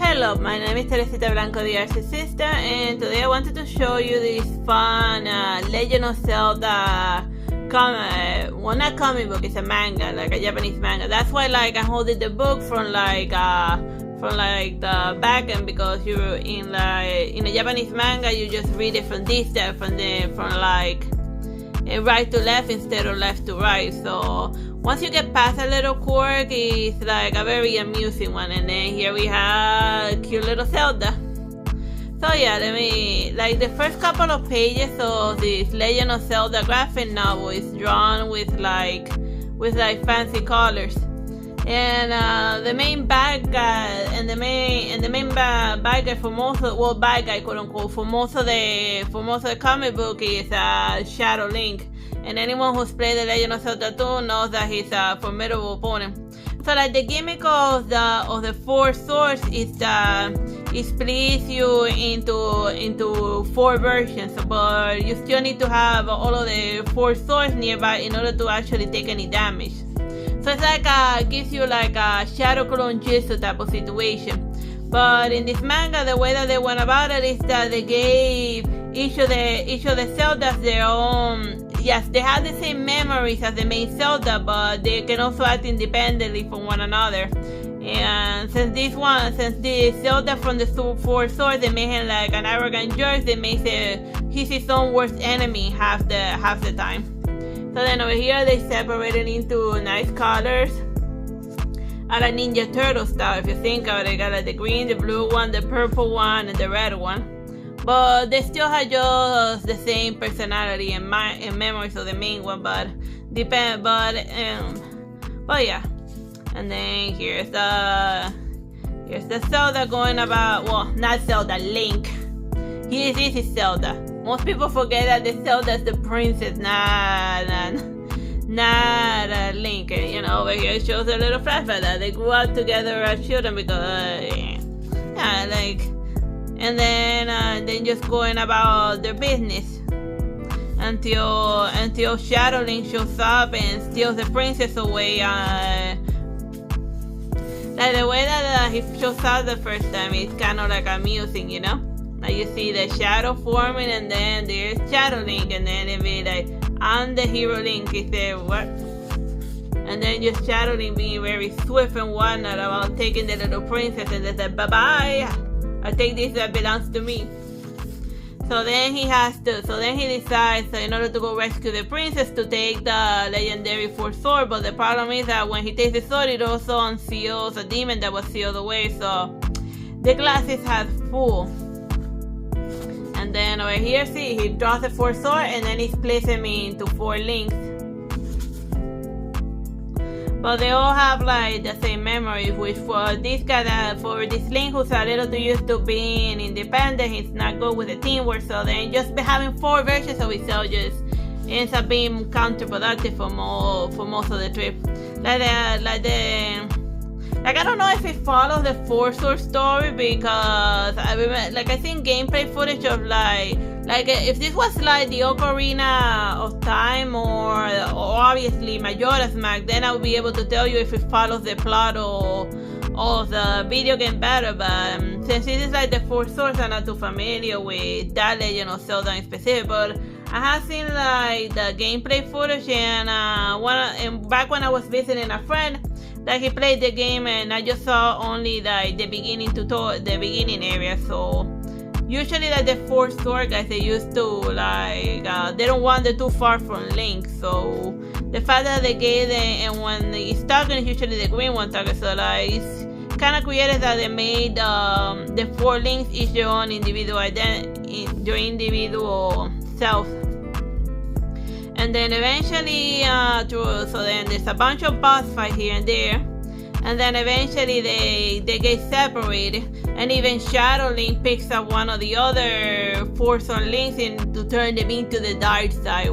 Hello, my name is Teresita Blanco, the Artsy Sister, and today I wanted to show you this fun Legend of Zelda well, not comic book, it's a manga, like a Japanese manga. That's why I'm holding the book from the back end, because you're in a Japanese manga, you just read it from this side, from right to left instead of left to right. So once you get past a little quirk, it's like a very amusing one. And then here we have cute little Zelda. So yeah, the first couple of pages of this Legend of Zelda graphic novel is drawn with fancy colors. And the main bad guy for most of, bad guy quote unquote, for most of the comic book is Shadow Link. And anyone who's played the Legend of Zelda 2 knows that he's a formidable opponent. So the gimmick of the four swords is it splits you into four versions, but you still need to have all of the four swords nearby in order to actually take any damage. So it's gives you a Shadow Clone Jutsu type of situation. But in this manga, the way that they went about it is that they gave each of the Zeldas their own. Yes, they have the same memories as the main Zelda, but they can also act independently from one another. And since the Zelda from the four swords, they made him like an arrogant jerk. They made he's his own worst enemy half the time. So then over here they separated into nice colors, a la Ninja Turtle style. If you think of it, they got the green, the blue one, the purple one, and the red one. But they still had just the same personality and memories of the main one, but yeah. And then here's the Zelda going about, well, not Zelda, Link. This is Zelda. Most people forget that the Zelda is the princess, not Link. You know, over here it shows a little flashback that they grew up together as children because, and then just going about their business until Shadow Link shows up and steals the princess away. The way that he shows up the first time is kind of amusing, you know. You see the shadow forming, and then there's Shadow Link, and then it be I'm the hero Link. He said what? And then just Shadow Link being very swift and whatnot about taking the little princess, and they said bye bye. I take this that belongs to me. So then he decides, in order to go rescue the princess, to take the legendary fourth sword. But the problem is that when he takes the sword, it also unseals a demon that was sealed away. So the glass is half full. And then over here, see, he draws the fourth sword and then he splits them into four links. But they all have the same memories, which for this guy, for this Link who's a little too used to being independent, he's not good with the teamwork. So then just having four versions of himself just ends up being counterproductive for most of the trip. I don't know if it follows the four sword story, because I remember, I seen gameplay footage of if this was the Ocarina of Time or obviously Majora's Mask, then I would be able to tell you if it follows the plot or the video game better. But since it is the four swords, I'm not too familiar with that Legend of Zelda in specific. But I have seen the gameplay footage, and back when I was visiting a friend, he played the game, and I just saw only the beginning the beginning area. So usually the four sword guys, they used to they don't wander too far from Link. So the fact that they gave them, and when he's talking, it's usually the green one talking. So it's kind of creative that they made the four links each their own individual identity, their individual self. And then eventually, so then there's a bunch of boss fights here and there. And then eventually they get separated. And even Shadow Link picks up one of the other four sword links to turn them into the dark side.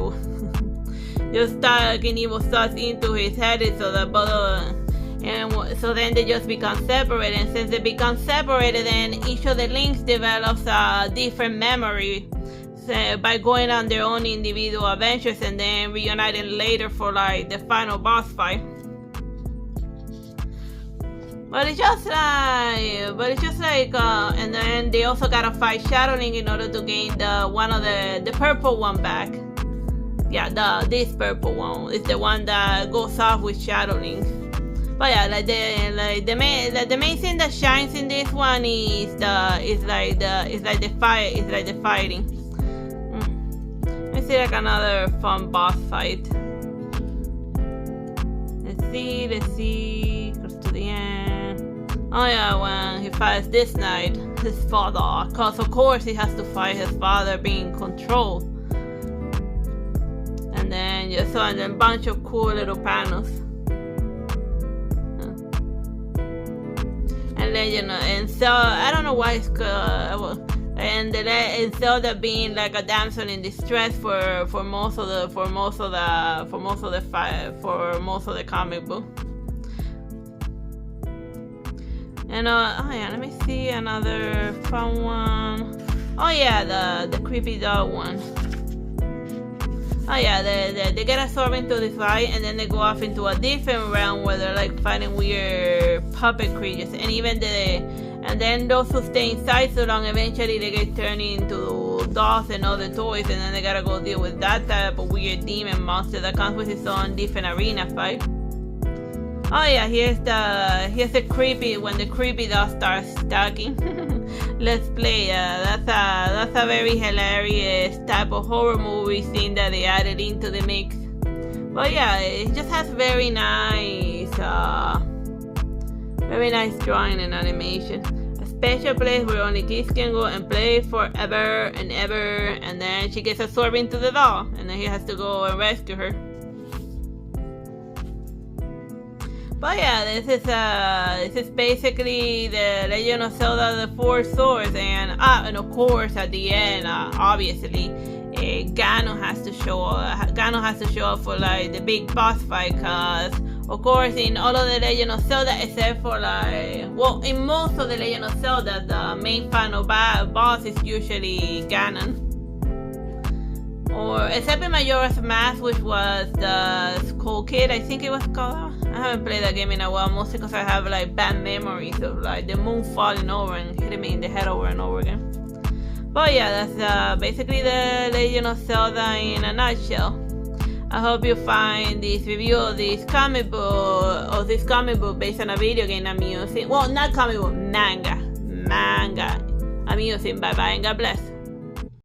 Just stuck evil thoughts into his head, so so then they just become separated. And since they become separated, then each of the links develops a different memory by going on their own individual adventures and then reuniting later for the final boss fight. But it's just like, and then they also gotta fight Shadow Link in order to gain the purple one back. Yeah, this purple one is the one that goes off with Shadow Link. But yeah, the main thing that shines in this one is the fighting. Let's see like another fun boss fight. Let's see, close to the end. Oh yeah, when he fights this knight, his father, cause of course he has to fight his father being controlled. And then you saw a bunch of cool little panels. And then and so I don't know why it's and Zelda being like a damsel in distress for most of the comic book. And oh yeah, let me see another fun one. Oh yeah, the creepy dog one. Oh yeah, they get absorbed into this fight and then they go off into a different realm where they're like fighting weird puppet creatures, and then those who stay inside so long, eventually they get turned into dolls and other toys, and then they gotta go deal with that type of weird demon monster that comes with its own different arena fight. Oh yeah, here's the creepy, when the creepy doll starts stalking. Let's play. That's a very hilarious type of horror movie scene that they added into the mix. But yeah, it just has very nice drawing and animation. A special place where only kids can go and play forever and ever. And then she gets absorbed into the doll, and then he has to go and rescue her. But yeah, this is basically the Legend of Zelda: The Four Swords, and of course at the end, obviously, Ganon has to show up for like the big boss fight, cause of course in all of the Legend of Zelda, except for in most of the Legend of Zelda, the main final boss is usually Ganon. Or except in Majora's Mask, which was the Skull Kid, I think it was called. I haven't played that game in a while, mostly because I have like bad memories of like the moon falling over and hitting me in the head over and over again. But yeah, that's basically the Legend of Zelda in a nutshell. I hope you find this review of this comic book based on a video game amusing. Well, not comic book, manga amusing. Bye bye and God bless.